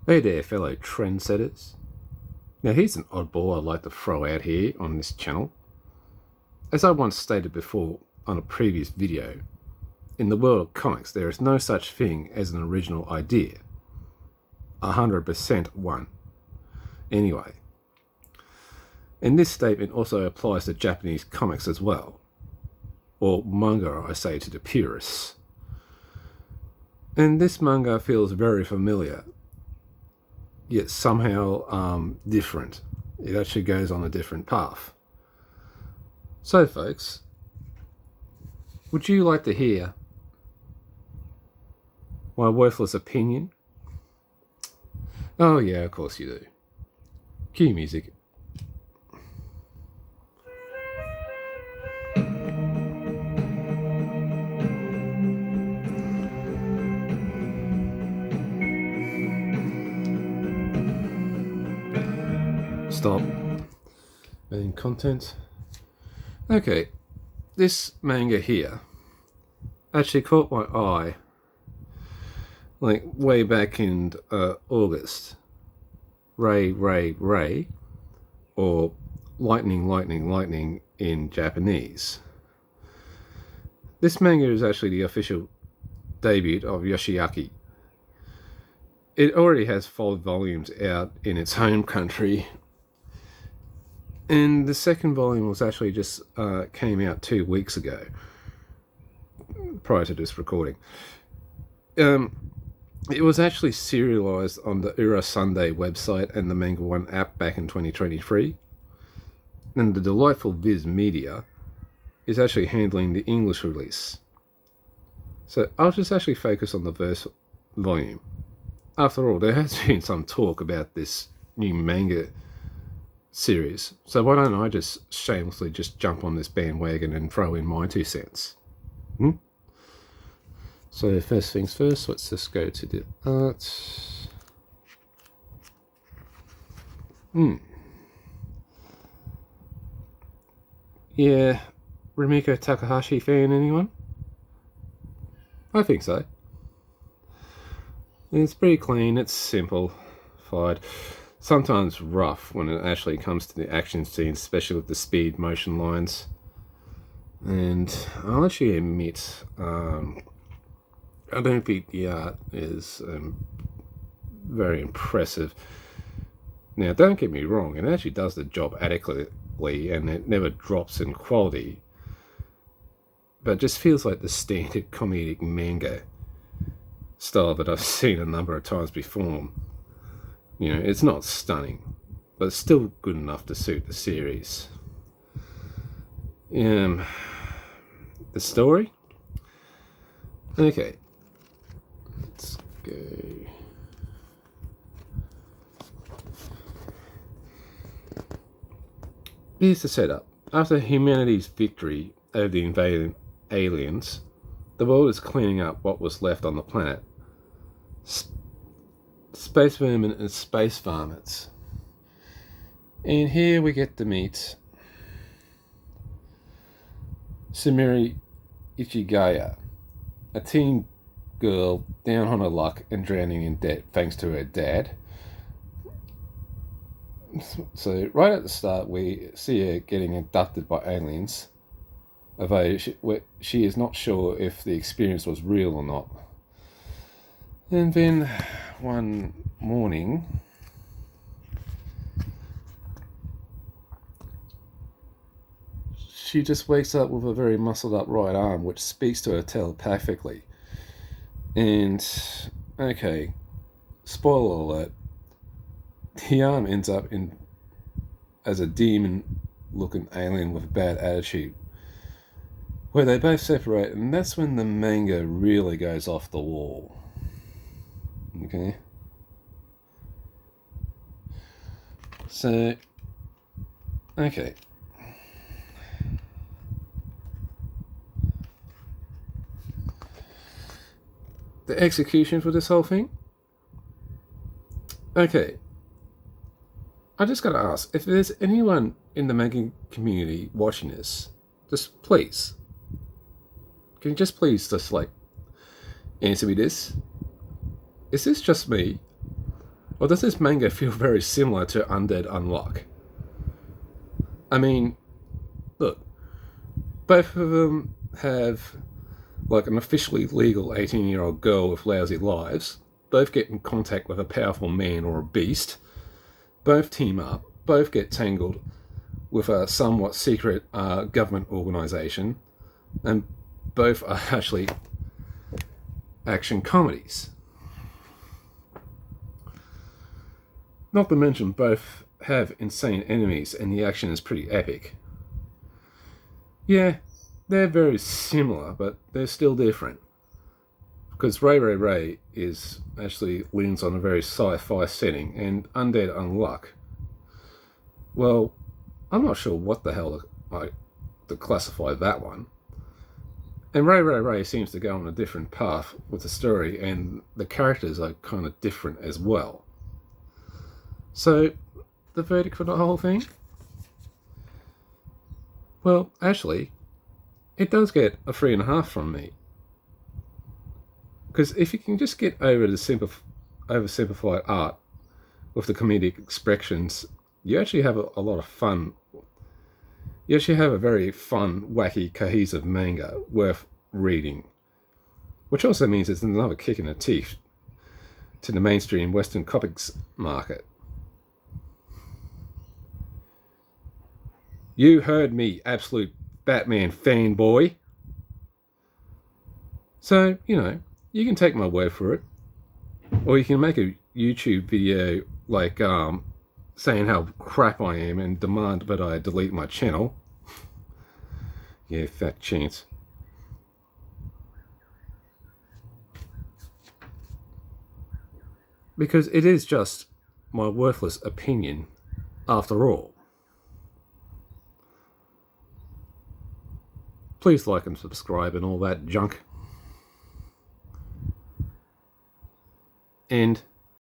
Hey there, fellow trendsetters. Now, here's an oddball I'd like to throw out here on this channel. As I once stated before on a previous video, in the world of comics, there is no such thing as an original idea. 100% one. Anyway, and this statement also applies to Japanese comics as well. Or manga, I say to the purists. And this manga feels very familiar, yet somehow different. It actually goes on a different path. So folks, would you like to hear my worthless opinion? Oh yeah, of course you do. Cue music. Stop. Main content. Okay, this manga here actually caught my eye like way back in August. Ray, or lightning in Japanese. This manga is actually the official debut of Yoshiaki. It already has 5 volumes out in its home country, and the second volume was actually just came out 2 weeks ago, prior to this recording. It was actually serialized on the Ura Sunday website and the Manga One app back in 2023. And the delightful Viz Media is actually handling the English release. So I'll just actually focus on the first volume. After all, there has been some talk about this new manga series, so why don't I just shamelessly just jump on this bandwagon and throw in my 2 cents? So first things first, let's just go to the art. Yeah, Rumiko Takahashi fan, anyone? I think so. It's pretty clean, it's simplified. Sometimes rough when it actually comes to the action scenes, especially with the speed motion lines. And I'll actually admit, I don't think the art is very impressive. Now, don't get me wrong, it actually does the job adequately and it never drops in quality. But it just feels like the standard comedic manga style that I've seen a number of times before. You know, it's not stunning, but it's still good enough to suit the series. The story? Okay. Let's go. Here's the setup. After humanity's victory over the invading aliens, the world is cleaning up what was left on the planet. Space vermin and space varmints. And here we get to meet Sumire Ichigaya, a teen girl down on her luck and drowning in debt thanks to her dad. So right at the start we see her getting abducted by aliens, although she is not sure if the experience was real or not. And then one morning she just wakes up with a very muscled up right arm which speaks to her telepathically. And okay, spoiler alert, the arm ends up as a demon looking alien with a bad attitude, where they both separate, and that's when the manga really goes off the wall. Okay, so okay, the execution for this whole thing. Okay, I just gotta ask, if there's anyone in the manga community watching this, just please, can you just please just like answer me this? Is this just me? Or does this manga feel very similar to Undead Unluck? I mean, look, both of them have like an officially legal 18-year-old girl with lousy lives. Both get in contact with a powerful man or a beast. Both team up. Both get tangled with a somewhat secret government organisation. And both are actually action comedies. Not to mention both have insane enemies and the action is pretty epic. Yeah, they're very similar, but they're still different. Because Ray Ray Ray is actually leans on a very sci-fi setting, and Undead Unluck, well, I'm not sure what the hell to classify that one. And Ray Ray Ray seems to go on a different path with the story, and the characters are kind of different as well. So, the verdict for the whole thing? Well, actually, it does get a 3.5 from me. Because if you can just get over the oversimplified art with the comedic expressions, you actually have a lot of fun. You actually have a very fun, wacky, cohesive manga worth reading. Which also means it's another kick in the teeth to the mainstream Western comics market. You heard me, absolute Batman fanboy. So, you can take my word for it. Or you can make a YouTube video like saying how crap I am and demand that I delete my channel. Yeah, fat chance. Because it is just my worthless opinion after all. Please like and subscribe and all that junk. And